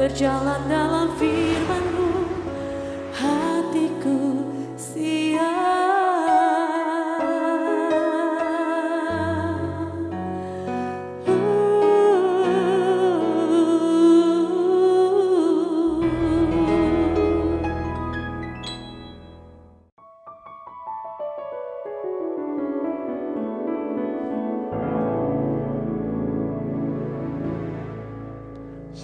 berjalan dalam firman-Mu, hatiku siap.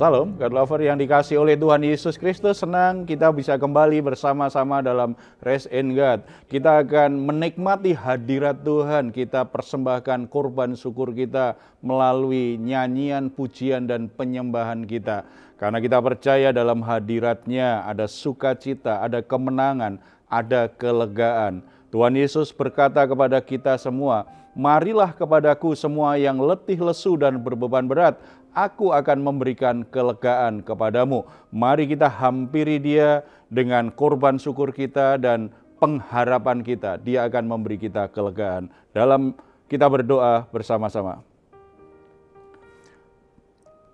Salam, God Lover yang dikasih oleh Tuhan Yesus Kristus. Senang kita bisa kembali bersama-sama dalam Rest in God. Kita akan menikmati hadirat Tuhan. Kita persembahkan korban syukur kita melalui nyanyian, pujian, dan penyembahan kita. Karena kita percaya dalam hadiratnya ada sukacita, ada kemenangan, ada kelegaan. Tuhan Yesus berkata kepada kita semua, "Marilah kepadaku semua yang letih lesu dan berbeban berat, aku akan memberikan kelegaan kepadamu." Mari kita hampiri Dia dengan korban syukur kita dan pengharapan kita. Dia akan memberi kita kelegaan. Dalam kita berdoa bersama-sama.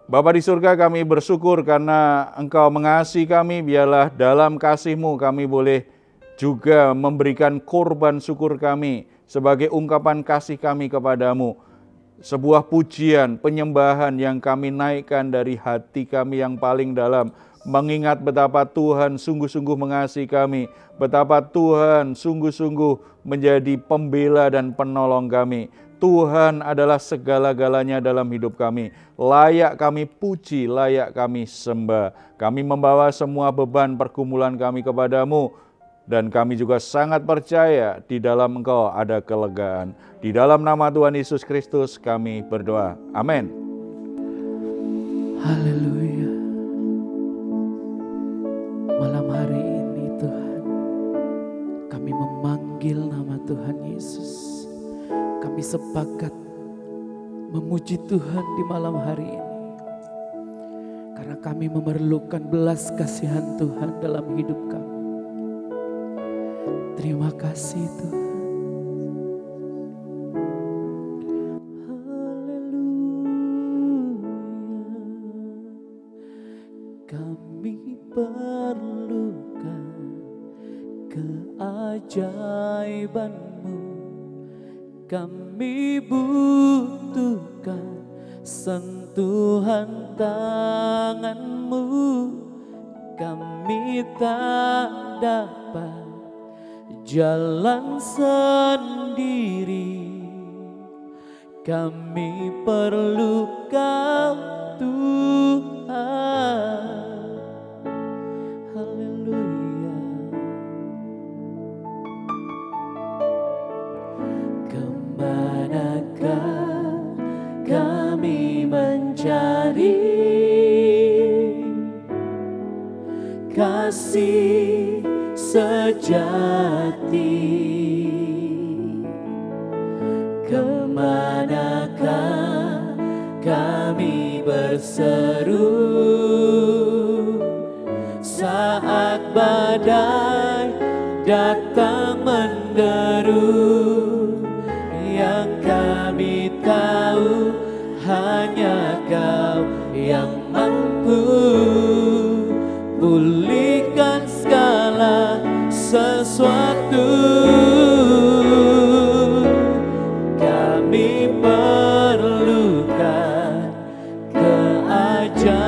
Bapa di surga, kami bersyukur karena Engkau mengasihi kami. Biarlah dalam kasih-Mu kami boleh juga memberikan korban syukur kami sebagai ungkapan kasih kami kepadamu. Sebuah pujian, penyembahan yang kami naikkan dari hati kami yang paling dalam. Mengingat betapa Tuhan sungguh-sungguh mengasihi kami. Betapa Tuhan sungguh-sungguh menjadi pembela dan penolong kami. Tuhan adalah segala-galanya dalam hidup kami. Layak kami puji, layak kami sembah. Kami membawa semua beban pergumulan kami kepadamu. Dan kami juga sangat percaya di dalam Engkau ada kelegaan. Di dalam nama Tuhan Yesus Kristus kami berdoa. Amin. Haleluya. Malam hari ini Tuhan, kami memanggil nama Tuhan Yesus. Kami sepakat memuji Tuhan di malam hari ini. Karena kami memerlukan belas kasihan Tuhan dalam hidup kami. Terima kasih Tuhan. Haleluya. Kami perlukan keajaiban-Mu. Kami butuhkan sentuhan tangan-Mu. Kami tak dapat jalan sendiri, kami perlu Kau Tuhan. Haleluya. Kemanakah kami mencari kasih sejati? Kemanakah kami berseru saat badai datang menderu? Yang kami tahu hanya Kau yang mampu pulihkan segala sesuatu. Kami perlukan keajaiban-Mu.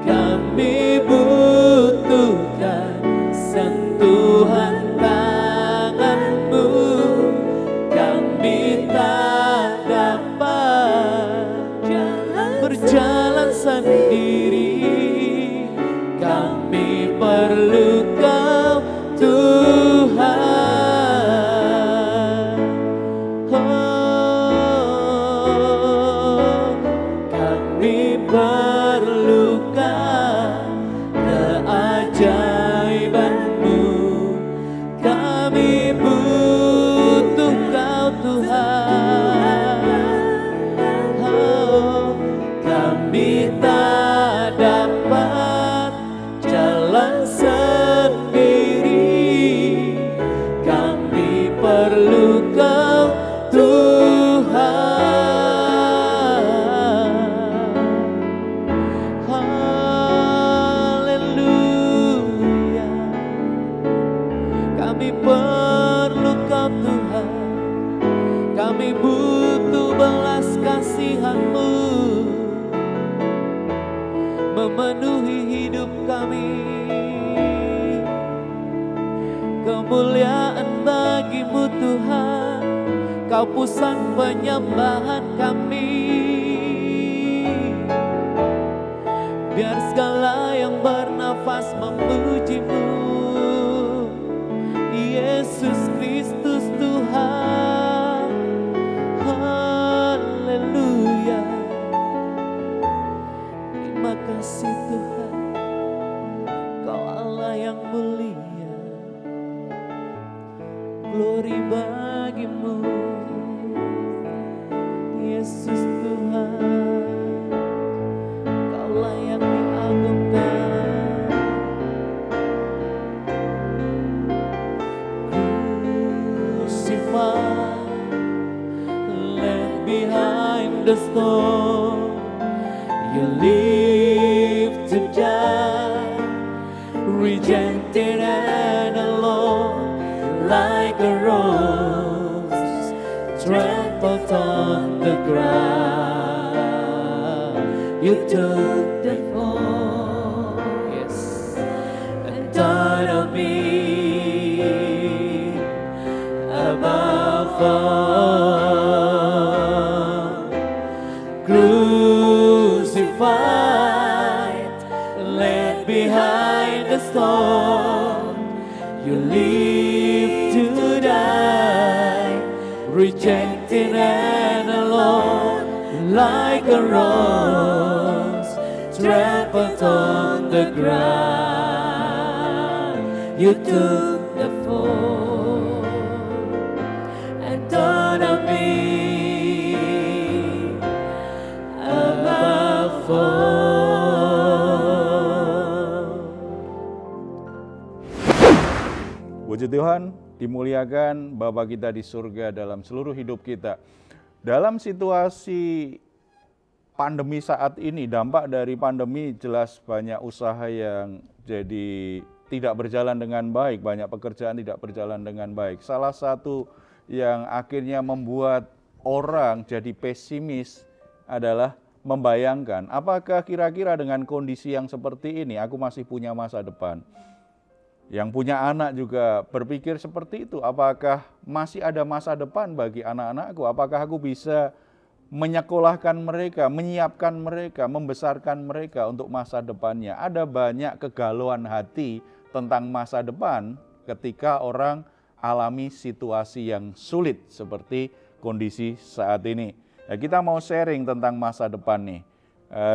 Kami butuhkan sentuhan tangan-Mu. Kami tak dapat berjalan sendiri. Kami perlu Kau Tuhan. Oh, kami perlukan keajaiban-Mu. Kami butuh Kau Tuhan. Oh, kami tak dapat jalan sendiri. Kami butuh belas kasihan-Mu memenuhi hidup kami. Kemuliaan bagi-Mu Tuhan, Kau pusat penyembahan kami. Biar segala yang bernafas memuji-Mu, Yesus Kristus Tuhan. Haleluya. Terima kasih Tuhan, Kau Allah yang mulia. Glory bagi-Mu, Yesus Tuhan. Kau layak diagungkan. Crucified, left behind the storm, You live to die, rejected and alone, like a rose trampled on the ground. You took the fall, yes, and thought of me above all. Crucified, left behind the storm, You live to die, rejected and alone, like a rose trampled on the ground. You took the fall and thought of me above all. Puji Tuhan, dimuliakan Bapa kita di surga dalam seluruh hidup kita. Dalam situasi pandemi saat ini, dampak dari pandemi jelas banyak usaha yang jadi tidak berjalan dengan baik, banyak pekerjaan tidak berjalan dengan baik. Salah satu yang akhirnya membuat orang jadi pesimis adalah membayangkan, apakah kira-kira dengan kondisi yang seperti ini aku masih punya masa depan? Yang punya anak juga berpikir seperti itu, apakah masih ada masa depan bagi anak-anakku? Apakah aku bisa menyekolahkan mereka, menyiapkan mereka, membesarkan mereka untuk masa depannya? Ada banyak kegalauan hati tentang masa depan ketika orang alami situasi yang sulit seperti kondisi saat ini. Ya, kita mau sharing tentang masa depan nih.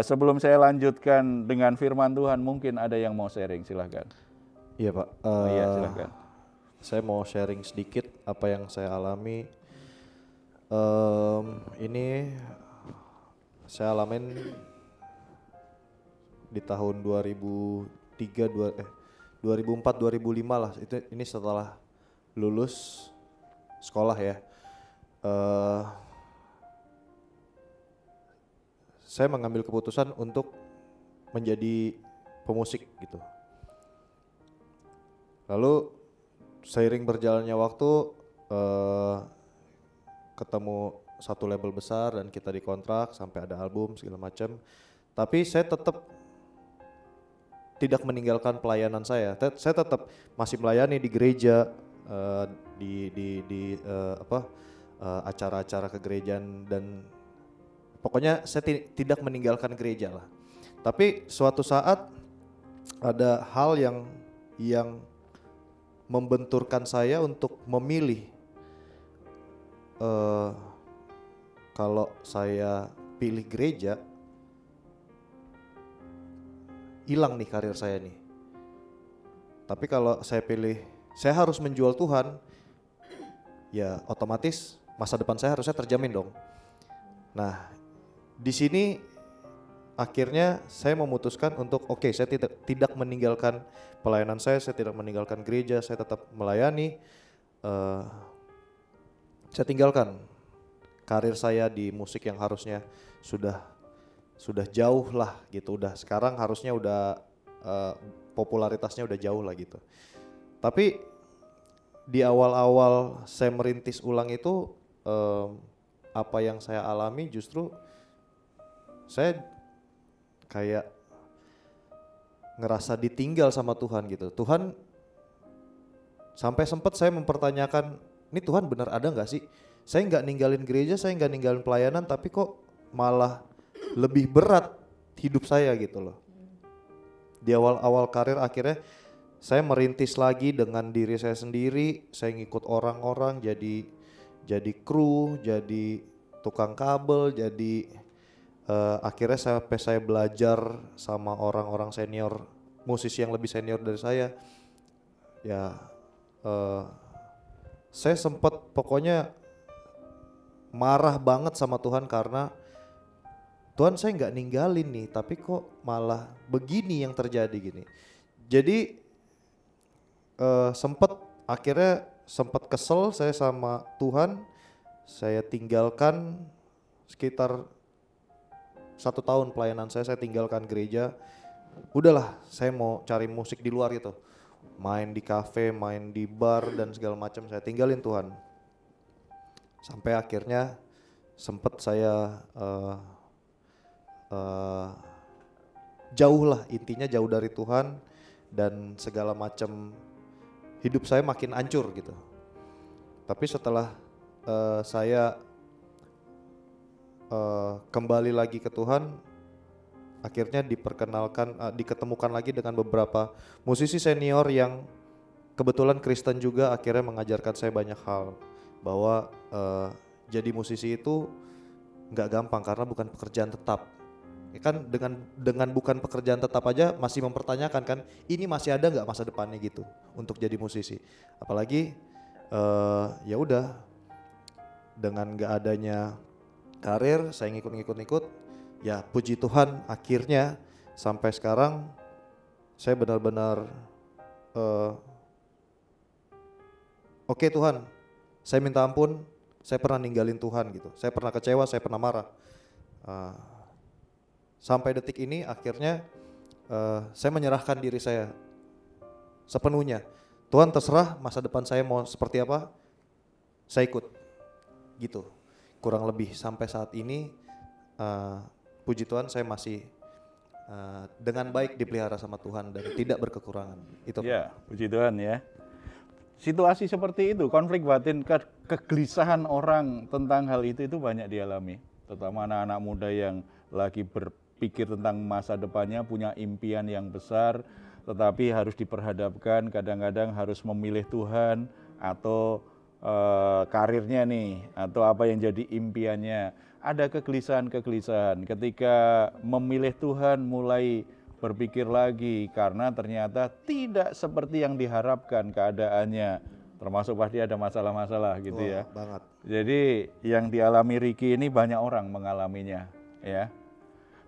Sebelum saya lanjutkan dengan firman Tuhan, mungkin ada yang mau sharing, silahkan. Iya Pak, Iya, silakan. saya mau sharing sedikit apa yang saya alami. Ini saya alamin di tahun 2004-2005 lah. Ini setelah lulus sekolah ya. Saya mengambil keputusan untuk menjadi pemusik gitu. Lalu seiring berjalannya waktu ketemu satu label besar dan kita dikontrak sampai ada album segala macam. Tapi saya tetap tidak meninggalkan pelayanan saya. Saya tetap masih melayani di gereja, di acara-acara kegerejaan, dan pokoknya saya tidak meninggalkan gereja lah. Tapi suatu saat ada hal yang membenturkan saya untuk memilih kalau saya pilih gereja, hilang nih karir saya nih. Tapi kalau saya pilih, saya harus menjual Tuhan, ya otomatis masa depan saya harusnya terjamin dong. Nah, di sini akhirnya saya memutuskan untuk saya tidak meninggalkan pelayanan saya tidak meninggalkan gereja, saya tetap melayani. Saya tinggalkan karir saya di musik yang harusnya sudah jauh lah gitu, sekarang harusnya udah popularitasnya udah jauh lah gitu. Tapi di awal-awal saya merintis ulang itu, apa yang saya alami justru saya kayak ngerasa ditinggal sama Tuhan gitu. Tuhan sampai sempat saya mempertanyakan, ini Tuhan benar ada nggak sih? Saya nggak ninggalin gereja, saya nggak ninggalin pelayanan, tapi kok malah lebih berat hidup saya gitu loh. Di awal-awal karir akhirnya saya merintis lagi dengan diri saya sendiri, saya ngikut orang-orang jadi kru, jadi tukang kabel, jadi akhirnya sampai saya belajar sama orang-orang senior, musisi yang lebih senior dari saya. Ya saya sempat pokoknya marah banget sama Tuhan karena Tuhan saya nggak ninggalin nih, tapi kok malah begini yang terjadi gini. Jadi akhirnya sempat kesel saya sama Tuhan, saya tinggalkan sekitar 1 tahun pelayanan saya tinggalkan gereja. Udahlah, saya mau cari musik di luar gitu, main di kafe, main di bar dan segala macam, saya tinggalin Tuhan. Sampai akhirnya sempat saya jauh lah, intinya jauh dari Tuhan dan segala macam, hidup saya makin hancur gitu. Tapi setelah saya kembali lagi ke Tuhan, akhirnya diketemukan lagi dengan beberapa musisi senior yang kebetulan Kristen juga, akhirnya mengajarkan saya banyak hal bahwa jadi musisi itu nggak gampang karena bukan pekerjaan tetap. Ya kan dengan bukan pekerjaan tetap aja masih mempertanyakan kan, ini masih ada nggak masa depannya gitu untuk jadi musisi. Apalagi ya udah, dengan nggak adanya karir saya ngikut, ya puji Tuhan akhirnya sampai sekarang saya benar-benar oke Tuhan, saya minta ampun, saya pernah ninggalin Tuhan gitu, saya pernah kecewa, saya pernah marah. Sampai detik ini akhirnya saya menyerahkan diri saya sepenuhnya. Tuhan terserah masa depan saya mau seperti apa, saya ikut gitu. Kurang lebih sampai saat ini puji Tuhan saya masih dengan baik dipelihara sama Tuhan dan tidak berkekurangan. Itu. Ya, puji Tuhan ya. Situasi seperti itu, konflik batin, kegelisahan orang tentang hal itu banyak dialami. Terutama anak-anak muda yang lagi berpikir tentang masa depannya, punya impian yang besar, tetapi harus diperhadapkan kadang-kadang harus memilih Tuhan atau karirnya nih, atau apa yang jadi impiannya. Ada kegelisahan-kegelisahan ketika memilih Tuhan, mulai berpikir lagi karena ternyata tidak seperti yang diharapkan keadaannya, termasuk pasti ada masalah-masalah gitu. Ya banget. Jadi yang dialami Ricky ini banyak orang mengalaminya ya.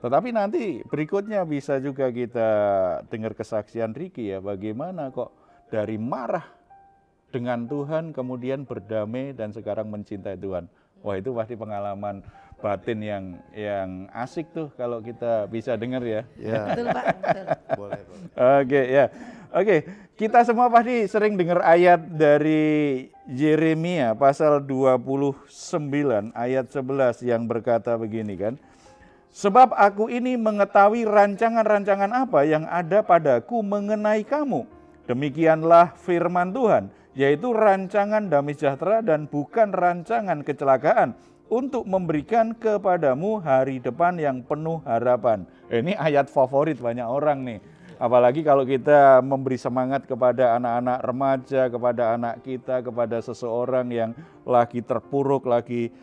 Tetapi nanti berikutnya bisa juga kita dengar kesaksian Ricky ya, bagaimana kok dari marah dengan Tuhan kemudian berdamai dan sekarang mencintai Tuhan. Wah, itu pasti pengalaman batin yang asik tuh kalau kita bisa dengar ya. Ya. Betul Pak, betul. Boleh. Oke ya. Oke, kita semua pasti sering dengar ayat dari Yeremia pasal 29 ayat 11 yang berkata begini kan. Sebab aku ini mengetahui rancangan-rancangan apa yang ada padaku mengenai kamu. Demikianlah firman Tuhan, yaitu rancangan damai sejahtera dan bukan rancangan kecelakaan, untuk memberikan kepadamu hari depan yang penuh harapan. Ini ayat favorit banyak orang nih. Apalagi kalau kita memberi semangat kepada anak-anak remaja, kepada anak kita, kepada seseorang yang lagi terpuruk, lagi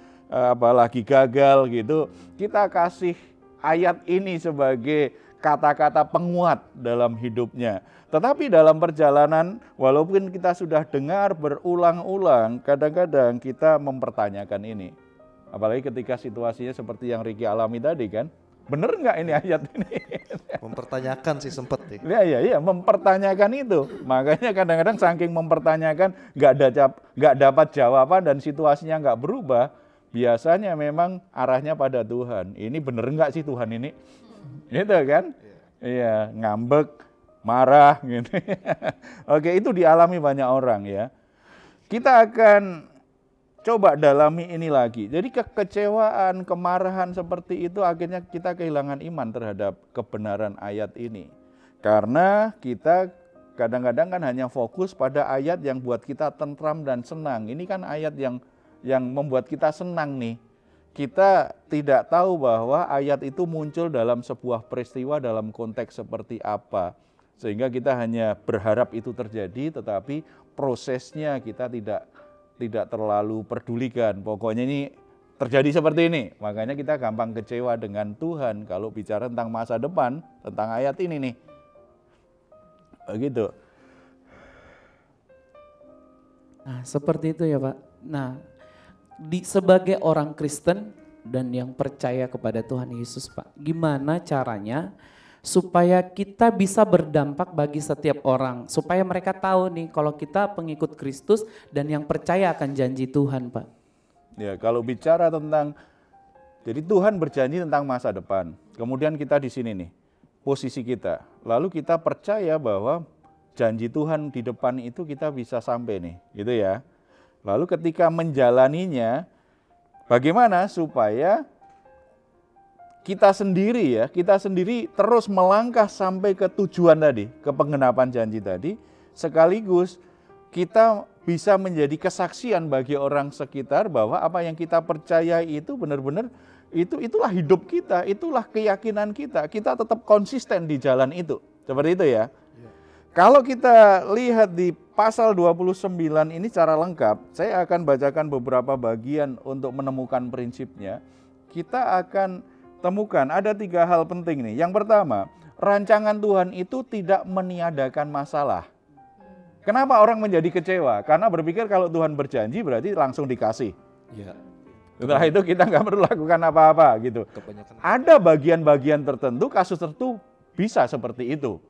gagal gitu. Kita kasih ayat ini sebagai kata-kata penguat dalam hidupnya. Tetapi dalam perjalanan, walaupun kita sudah dengar berulang-ulang, kadang-kadang kita mempertanyakan ini. Apalagi ketika situasinya seperti yang Ricky alami tadi kan. Bener nggak ini ayat ini? Mempertanyakan sih sempet nih. Iya, mempertanyakan itu. Makanya kadang-kadang saking mempertanyakan nggak dapat jawaban dan situasinya nggak berubah, biasanya memang arahnya pada Tuhan. Ini bener nggak sih Tuhan ini? Gitu kan? Iya, ngambek, marah gitu. Oke, itu dialami banyak orang ya. Kita akan Coba dalami ini lagi. Jadi kekecewaan, kemarahan seperti itu akhirnya kita kehilangan iman terhadap kebenaran ayat ini. Karena kita kadang-kadang kan hanya fokus pada ayat yang buat kita tentram dan senang. Ini kan ayat yang membuat kita senang nih. Kita tidak tahu bahwa ayat itu muncul dalam sebuah peristiwa dalam konteks seperti apa. Sehingga kita hanya berharap itu terjadi, tetapi prosesnya kita tidak terlalu pedulikan. Pokoknya ini terjadi seperti ini. Makanya kita gampang kecewa dengan Tuhan kalau bicara tentang masa depan, tentang ayat ini nih. Begitu. Nah, seperti itu ya Pak. Nah, sebagai orang Kristen dan yang percaya kepada Tuhan Yesus Pak, gimana caranya supaya kita bisa berdampak bagi setiap orang, supaya mereka tahu nih kalau kita pengikut Kristus dan yang percaya akan janji Tuhan Pak. Ya, kalau bicara tentang, jadi Tuhan berjanji tentang masa depan, kemudian kita di sini nih, posisi kita, lalu kita percaya bahwa janji Tuhan di depan itu kita bisa sampai nih, gitu ya. Lalu ketika menjalaninya, bagaimana supaya kita sendiri terus melangkah sampai ke tujuan tadi, ke penggenapan janji tadi, sekaligus kita bisa menjadi kesaksian bagi orang sekitar bahwa apa yang kita percaya itu benar-benar itulah hidup kita, itulah keyakinan kita tetap konsisten di jalan itu. Seperti itu ya. Kalau kita lihat di pasal 29 ini secara lengkap, saya akan bacakan beberapa bagian untuk menemukan prinsipnya. Kita akan temukan ada 3 hal penting nih. Yang pertama, rancangan Tuhan itu tidak meniadakan masalah. Kenapa orang menjadi kecewa? Karena berpikir kalau Tuhan berjanji berarti langsung dikasih. Ya. Setelah itu kita nggak perlu lakukan apa-apa gitu. Ada bagian-bagian tertentu, kasus tertentu bisa seperti itu.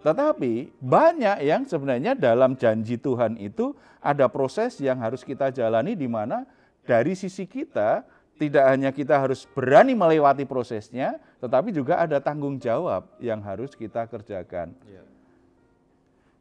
Tetapi banyak yang sebenarnya dalam janji Tuhan itu ada proses yang harus kita jalani, di mana dari sisi kita tidak hanya kita harus berani melewati prosesnya, tetapi juga ada tanggung jawab yang harus kita kerjakan.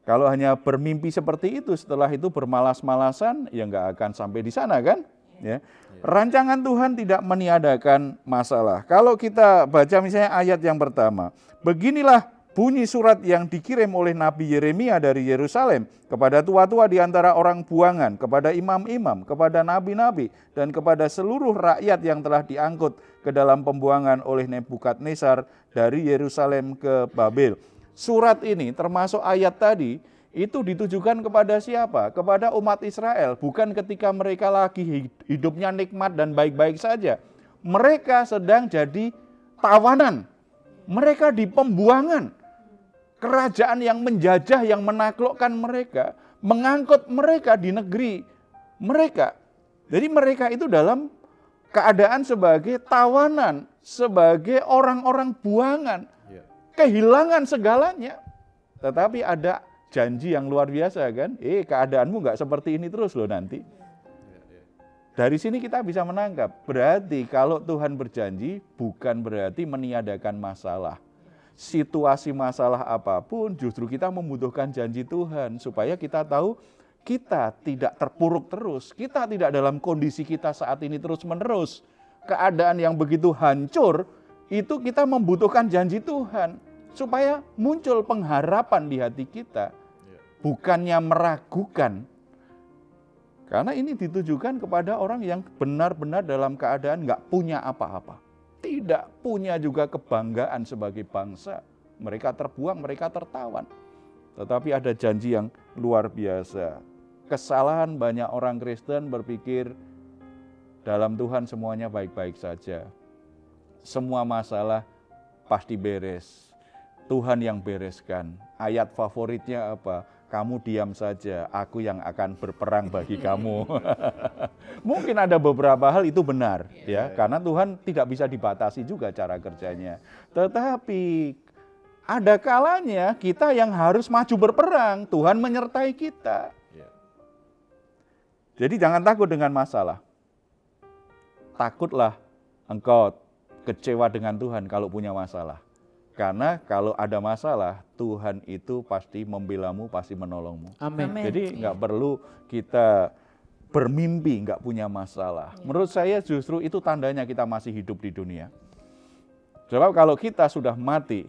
Kalau hanya bermimpi seperti itu, setelah itu bermalas-malasan, ya nggak akan sampai di sana kan? Ya. Rancangan Tuhan tidak meniadakan masalah. Kalau kita baca misalnya ayat yang pertama, beginilah bunyi surat yang dikirim oleh Nabi Yeremia dari Yerusalem kepada tua-tua di antara orang buangan, kepada imam-imam, kepada nabi-nabi, dan kepada seluruh rakyat yang telah diangkut ke dalam pembuangan oleh Nebukadnezar dari Yerusalem ke Babel. Surat ini termasuk ayat tadi itu ditujukan kepada siapa? Kepada umat Israel, bukan ketika mereka lagi hidupnya nikmat dan baik-baik saja. Mereka sedang jadi tawanan, mereka di pembuangan. Kerajaan yang menjajah, yang menaklukkan mereka, mengangkut mereka di negeri mereka. Jadi mereka itu dalam keadaan sebagai tawanan, sebagai orang-orang buangan, kehilangan segalanya. Tetapi ada janji yang luar biasa kan, keadaanmu nggak seperti ini terus loh nanti. Dari sini kita bisa menangkap, berarti kalau Tuhan berjanji bukan berarti meniadakan masalah. Situasi masalah apapun justru kita membutuhkan janji Tuhan supaya kita tahu kita tidak terpuruk terus, kita tidak dalam kondisi kita saat ini terus-menerus. Keadaan yang begitu hancur, itu kita membutuhkan janji Tuhan supaya muncul pengharapan di hati kita, bukannya meragukan. Karena ini ditujukan kepada orang yang benar-benar dalam keadaan nggak punya apa-apa. Tidak punya juga kebanggaan sebagai bangsa. Mereka terbuang, mereka tertawan. Tetapi ada janji yang luar biasa. Kesalahan banyak orang Kristen berpikir dalam Tuhan semuanya baik-baik saja. Semua masalah pasti beres. Tuhan yang bereskan. Ayat favoritnya apa? Kamu diam saja, aku yang akan berperang bagi kamu. Mungkin ada beberapa hal itu benar, ya, karena Tuhan tidak bisa dibatasi juga cara kerjanya. Tetapi ada kalanya kita yang harus maju berperang, Tuhan menyertai kita. Jadi jangan takut dengan masalah. Takutlah engkau kecewa dengan Tuhan kalau punya masalah. Karena kalau ada masalah, Tuhan itu pasti membelamu, pasti menolongmu. Amin. Jadi nggak perlu kita bermimpi, nggak punya masalah. Menurut saya justru itu tandanya kita masih hidup di dunia. Sebab kalau kita sudah mati,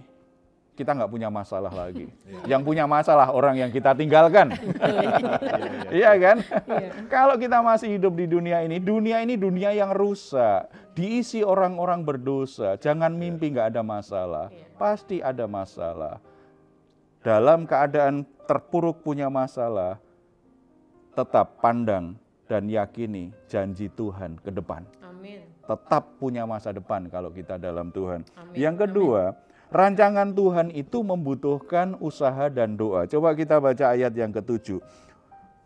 kita nggak punya masalah lagi. Yang punya masalah orang yang kita tinggalkan. Iya kan? Kalau kita masih hidup di dunia ini dunia yang rusak, diisi orang-orang berdosa. Jangan mimpi nggak ada masalah. Pasti ada masalah. Dalam keadaan terpuruk punya masalah, tetap pandang dan yakini janji Tuhan ke depan. Amin. Tetap punya masa depan kalau kita dalam Tuhan. Amin. Yang kedua, rancangan Tuhan itu membutuhkan usaha dan doa. Coba kita baca ayat yang ke-7.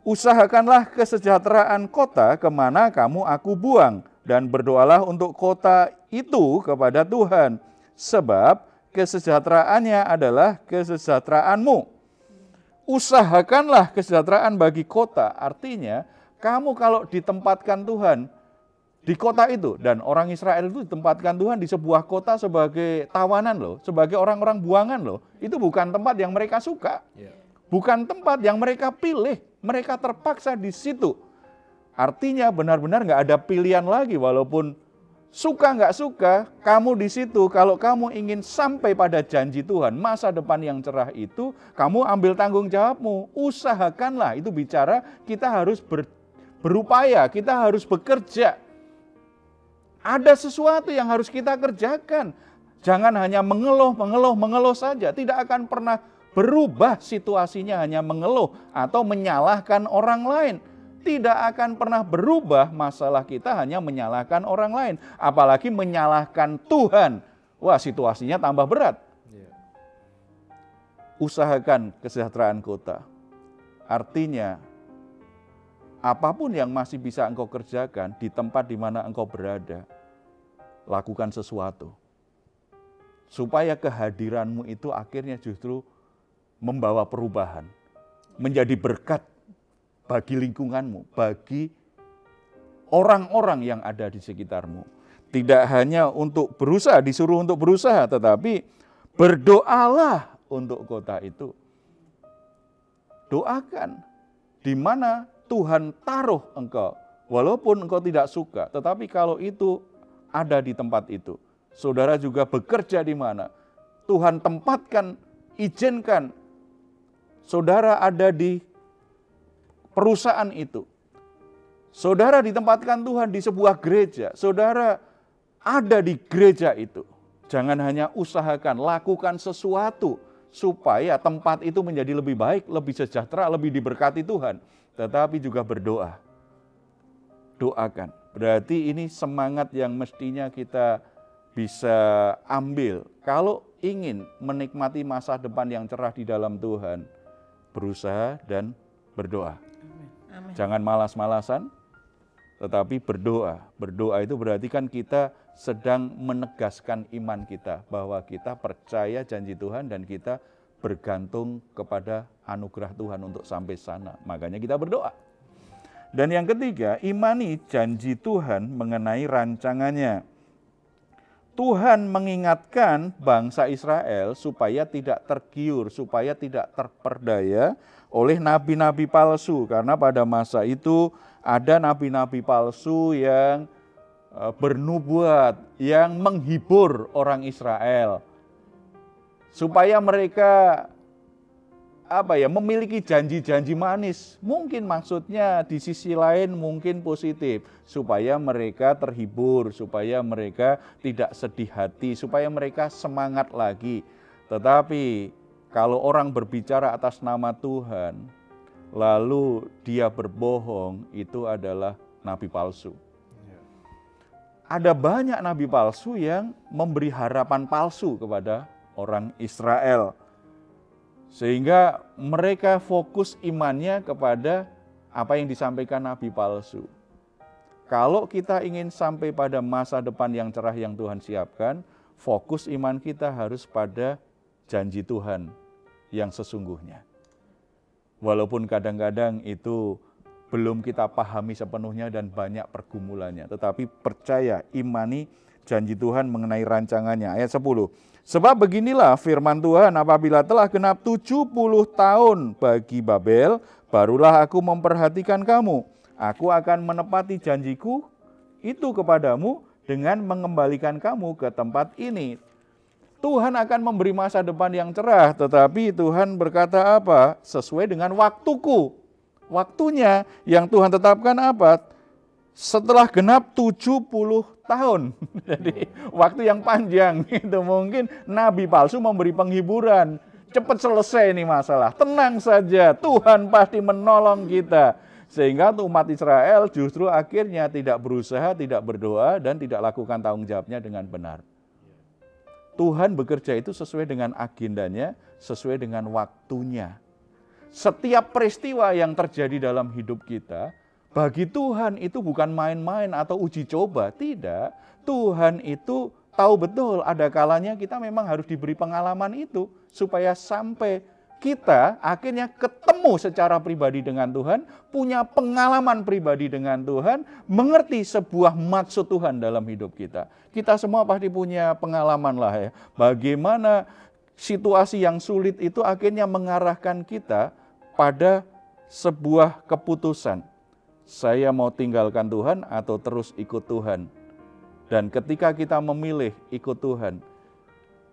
Usahakanlah kesejahteraan kota kemana kamu aku buang, dan berdoalah untuk kota itu kepada Tuhan, sebab kesejahteraannya adalah kesejahteraanmu. Usahakanlah kesejahteraan bagi kota, artinya kamu kalau ditempatkan Tuhan di kota itu, dan orang Israel itu ditempatkan Tuhan di sebuah kota sebagai tawanan loh, sebagai orang-orang buangan loh, itu bukan tempat yang mereka suka, bukan tempat yang mereka pilih, mereka terpaksa di situ. Artinya benar-benar nggak ada pilihan lagi, walaupun suka nggak suka, kamu di situ. Kalau kamu ingin sampai pada janji Tuhan, masa depan yang cerah itu, kamu ambil tanggung jawabmu, usahakanlah. Itu bicara kita harus berupaya, kita harus bekerja. Ada sesuatu yang harus kita kerjakan. Jangan hanya mengeluh saja. Tidak akan pernah berubah situasinya hanya mengeluh atau menyalahkan orang lain. Tidak akan pernah berubah masalah kita hanya menyalahkan orang lain. Apalagi menyalahkan Tuhan. Wah, situasinya tambah berat. Usahakan kesejahteraan kota. Artinya, apapun yang masih bisa engkau kerjakan di tempat di mana engkau berada, lakukan sesuatu. Supaya kehadiranmu itu akhirnya justru membawa perubahan. Menjadi berkat bagi lingkunganmu, bagi orang-orang yang ada di sekitarmu. Tidak hanya untuk berusaha, disuruh untuk berusaha, tetapi berdoalah untuk kota itu. Doakan di mana Tuhan taruh engkau, walaupun engkau tidak suka, tetapi kalau itu ada di tempat itu. Saudara juga bekerja di mana Tuhan tempatkan, izinkan saudara ada di perusahaan itu. Saudara ditempatkan Tuhan di sebuah gereja, saudara ada di gereja itu. Jangan hanya usahakan, lakukan sesuatu supaya tempat itu menjadi lebih baik, lebih sejahtera, lebih diberkati Tuhan. Tetapi juga berdoa. Doakan. Berarti ini semangat yang mestinya kita bisa ambil. Kalau ingin menikmati masa depan yang cerah di dalam Tuhan, berusaha dan berdoa. Amin. Jangan malas-malasan, tetapi berdoa. Berdoa itu berarti kan kita sedang menegaskan iman kita, bahwa kita percaya janji Tuhan dan kita bergantung kepada anugerah Tuhan untuk sampai sana. Makanya kita berdoa. Dan yang ketiga, imani janji Tuhan mengenai rancangannya. Tuhan mengingatkan bangsa Israel supaya tidak tergiur, supaya tidak terperdaya oleh nabi-nabi palsu. Karena pada masa itu ada nabi-nabi palsu yang bernubuat, yang menghibur orang Israel. Supaya mereka memiliki janji-janji manis. Mungkin maksudnya di sisi lain mungkin positif. Supaya mereka terhibur, supaya mereka tidak sedih hati, supaya mereka semangat lagi. Tetapi kalau orang berbicara atas nama Tuhan, lalu dia berbohong, itu adalah nabi palsu. Ada banyak nabi palsu yang memberi harapan palsu kepada orang Israel. Sehingga mereka fokus imannya kepada apa yang disampaikan nabi palsu. Kalau kita ingin sampai pada masa depan yang cerah yang Tuhan siapkan, fokus iman kita harus pada janji Tuhan yang sesungguhnya. Walaupun kadang-kadang itu belum kita pahami sepenuhnya dan banyak pergumulannya. Tetapi percaya, imani janji Tuhan mengenai rancangannya. Ayat 10. Sebab beginilah firman Tuhan, apabila telah genap 70 tahun bagi Babel, barulah aku memperhatikan kamu. Aku akan menepati janjiku itu kepadamu dengan mengembalikan kamu ke tempat ini. Tuhan akan memberi masa depan yang cerah, tetapi Tuhan berkata apa? Sesuai dengan waktuku. Waktunya yang Tuhan tetapkan apa? Setelah genap 70 tahun. Jadi waktu yang panjang itu mungkin nabi palsu memberi penghiburan. Cepat selesai ini masalah. Tenang saja, Tuhan pasti menolong kita. Sehingga umat Israel justru akhirnya tidak berusaha, tidak berdoa, dan tidak lakukan tanggung jawabnya dengan benar. Tuhan bekerja itu sesuai dengan agendanya, sesuai dengan waktunya. Setiap peristiwa yang terjadi dalam hidup kita, bagi Tuhan itu bukan main-main atau uji coba, tidak. Tuhan itu tahu betul ada kalanya kita memang harus diberi pengalaman itu, supaya sampai kita akhirnya ketemu secara pribadi dengan Tuhan, punya pengalaman pribadi dengan Tuhan, mengerti sebuah maksud Tuhan dalam hidup kita. Kita semua pasti punya pengalaman lah ya, bagaimana situasi yang sulit itu akhirnya mengarahkan kita pada sebuah keputusan. Saya mau tinggalkan Tuhan atau terus ikut Tuhan. Dan ketika kita memilih ikut Tuhan,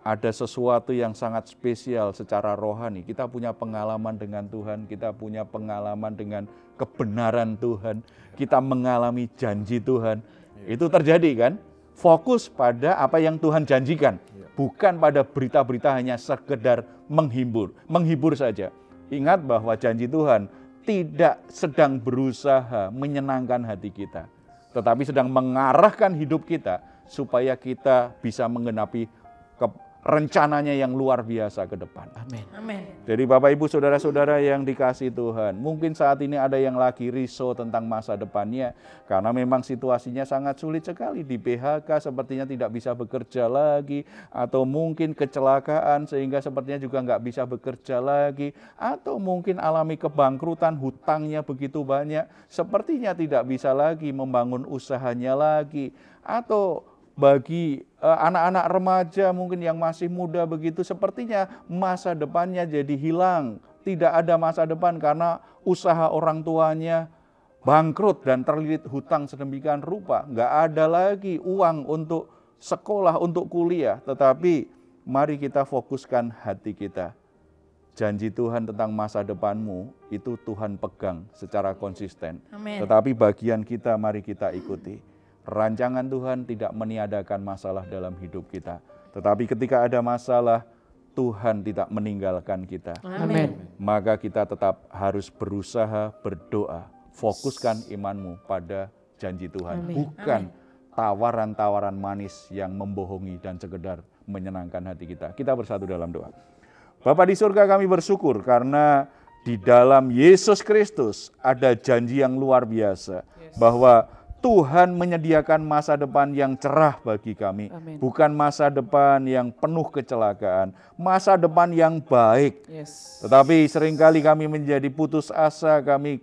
ada sesuatu yang sangat spesial secara rohani. Kita punya pengalaman dengan Tuhan, kita punya pengalaman dengan kebenaran Tuhan, kita mengalami janji Tuhan. Itu terjadi kan? Fokus pada apa yang Tuhan janjikan, bukan pada berita-berita hanya sekedar menghibur saja. Ingat bahwa janji Tuhan tidak sedang berusaha menyenangkan hati kita, tetapi sedang mengarahkan hidup kita supaya kita bisa menggenapi rencananya yang luar biasa ke depan. Amin. Amin. Jadi Bapak Ibu Saudara-saudara yang dikasihi Tuhan, mungkin saat ini ada yang lagi risau tentang masa depannya, karena memang situasinya sangat sulit sekali, di PHK sepertinya tidak bisa bekerja lagi, atau mungkin kecelakaan sehingga sepertinya juga nggak bisa bekerja lagi, atau mungkin alami kebangkrutan, hutangnya begitu banyak, sepertinya tidak bisa lagi membangun usahanya lagi, atau bagi anak-anak remaja mungkin yang masih muda begitu, sepertinya masa depannya jadi hilang. Tidak ada masa depan karena usaha orang tuanya bangkrut dan terlilit hutang sedemikian rupa. Nggak ada lagi uang untuk sekolah, untuk kuliah. Tetapi mari kita fokuskan hati kita. Janji Tuhan tentang masa depanmu itu Tuhan pegang secara konsisten. Amin. Tetapi bagian kita mari kita ikuti. Rancangan Tuhan tidak meniadakan masalah dalam hidup kita. Tetapi ketika ada masalah, Tuhan tidak meninggalkan kita. Amin. Maka kita tetap harus berusaha berdoa. Fokuskan imanmu pada janji Tuhan. Amin. Bukan tawaran-tawaran manis yang membohongi dan sekedar menyenangkan hati kita. Kita bersatu dalam doa. Bapa di surga, kami bersyukur karena di dalam Yesus Kristus ada janji yang luar biasa. Bahwa Tuhan menyediakan masa depan yang cerah bagi kami. Amin. Bukan masa depan yang penuh kecelakaan. Masa depan yang baik. Yes. Tetapi seringkali kami menjadi putus asa, kami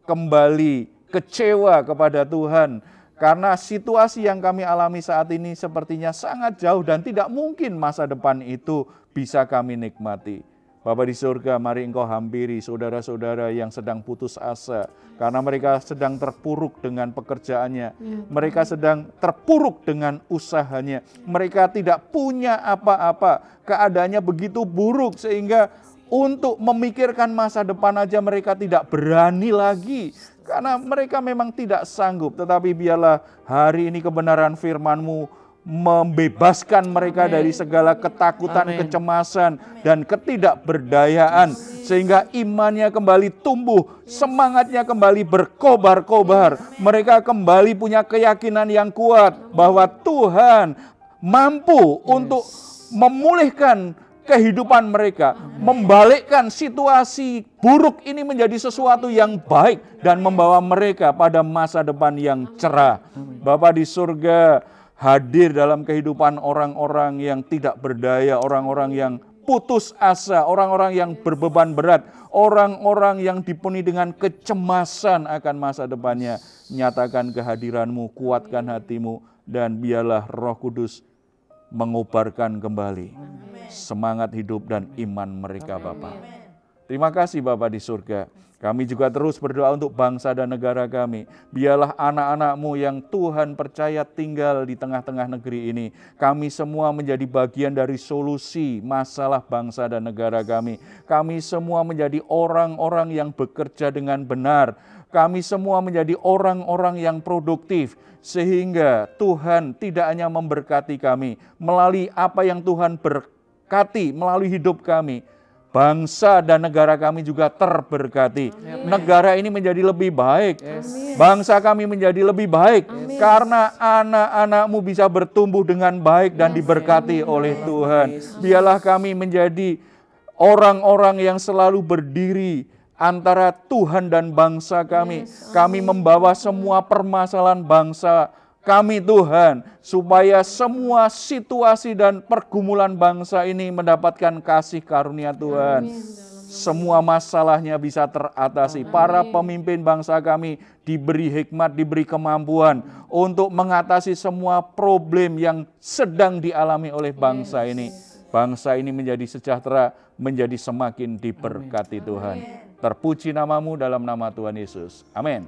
kembali kecewa kepada Tuhan. Karena situasi yang kami alami saat ini sepertinya sangat jauh dan tidak mungkin masa depan itu bisa kami nikmati. Bapa di surga, mari Engkau hampiri saudara-saudara yang sedang putus asa. Karena mereka sedang terpuruk dengan pekerjaannya. Mereka sedang terpuruk dengan usahanya. Mereka tidak punya apa-apa. Keadaannya begitu buruk sehingga untuk memikirkan masa depan aja mereka tidak berani lagi. Karena mereka memang tidak sanggup. Tetapi biarlah hari ini kebenaran firman-Mu membebaskan mereka dari segala ketakutan, Amin. kecemasan, dan ketidakberdayaan. Sehingga imannya kembali tumbuh, semangatnya kembali berkobar-kobar. Mereka kembali punya keyakinan yang kuat bahwa Tuhan mampu untuk memulihkan kehidupan mereka, membalikkan situasi buruk ini menjadi sesuatu yang baik dan membawa mereka pada masa depan yang cerah. Bapa di surga, hadir dalam kehidupan orang-orang yang tidak berdaya, orang-orang yang putus asa, orang-orang yang berbeban berat, orang-orang yang dipenuhi dengan kecemasan akan masa depannya. Nyatakan kehadiran-Mu, kuatkan hatimu, dan biarlah Roh Kudus mengobarkan kembali semangat hidup dan iman mereka, Bapa. Terima kasih Bapa di surga. Kami juga terus berdoa untuk bangsa dan negara kami. Biarlah anak-anak-Mu yang Tuhan percaya tinggal di tengah-tengah negeri ini. Kami semua menjadi bagian dari solusi masalah bangsa dan negara kami. Kami semua menjadi orang-orang yang bekerja dengan benar. Kami semua menjadi orang-orang yang produktif. Sehingga Tuhan tidak hanya memberkati kami melalui apa yang Tuhan berkati melalui hidup kami. Bangsa dan negara kami juga terberkati. Negara ini menjadi lebih baik. Bangsa kami menjadi lebih baik. Karena anak-anak-Mu bisa bertumbuh dengan baik dan diberkati oleh Tuhan. Biarlah kami menjadi orang-orang yang selalu berdiri antara Tuhan dan bangsa kami. Kami membawa semua permasalahan bangsa kami Tuhan, supaya semua situasi dan pergumulan bangsa ini mendapatkan kasih karunia Tuhan. Semua masalahnya bisa teratasi. Para pemimpin bangsa kami diberi hikmat, diberi kemampuan untuk mengatasi semua problem yang sedang dialami oleh bangsa ini. Bangsa ini menjadi sejahtera, menjadi semakin diberkati Tuhan. Terpuji nama-Mu dalam nama Tuhan Yesus. Amin.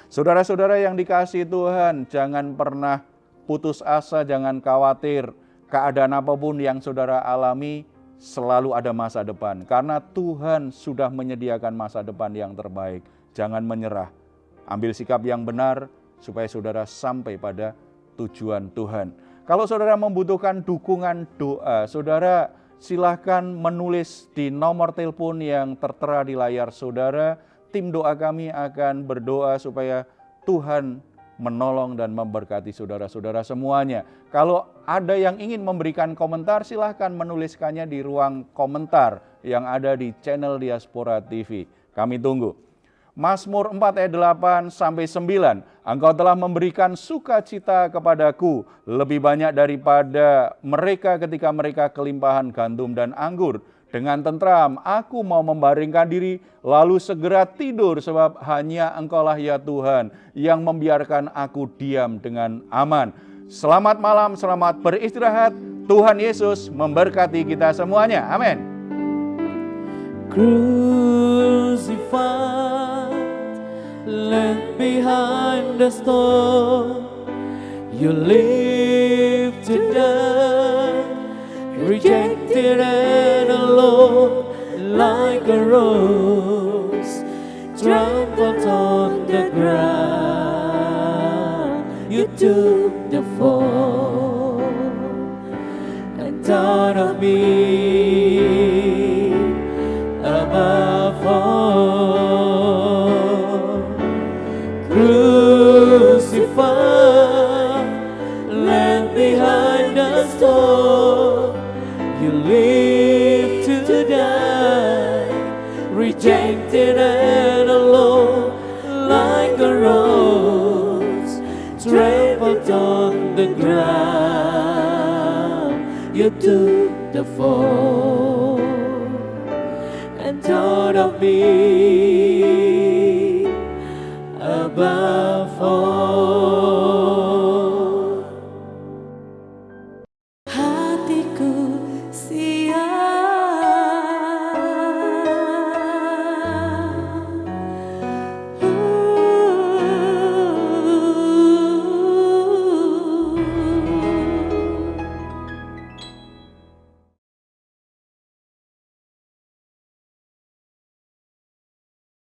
Saudara-saudara yang dikasihi Tuhan, jangan pernah putus asa, jangan khawatir. Keadaan apapun yang saudara alami, selalu ada masa depan. Karena Tuhan sudah menyediakan masa depan yang terbaik. Jangan menyerah. Ambil sikap yang benar, supaya saudara sampai pada tujuan Tuhan. Kalau saudara membutuhkan dukungan doa, saudara silahkan menulis di nomor telepon yang tertera di layar saudara. Tim doa kami akan berdoa supaya Tuhan menolong dan memberkati saudara-saudara semuanya. Kalau ada yang ingin memberikan komentar, silahkan menuliskannya di ruang komentar yang ada di channel Diaspora TV. Kami tunggu. Mazmur 4 ayat 8 sampai 9. Engkau telah memberikan sukacita kepadaku lebih banyak daripada mereka ketika mereka kelimpahan gandum dan anggur. Dengan tentram aku mau membaringkan diri lalu segera tidur, sebab hanya Engkaulah ya Tuhan yang membiarkan aku diam dengan aman. Selamat malam, selamat beristirahat. Tuhan Yesus memberkati kita semuanya. Amin. Crucified, left behind the stone, you live to die, rejected and alone, like a rose trampled on the ground. You took the fall and thought of me above all. Crucified, left behind the stone, you live to die, rejected and alone, like a rose trampled on the ground. You took the fall and thought of me above all.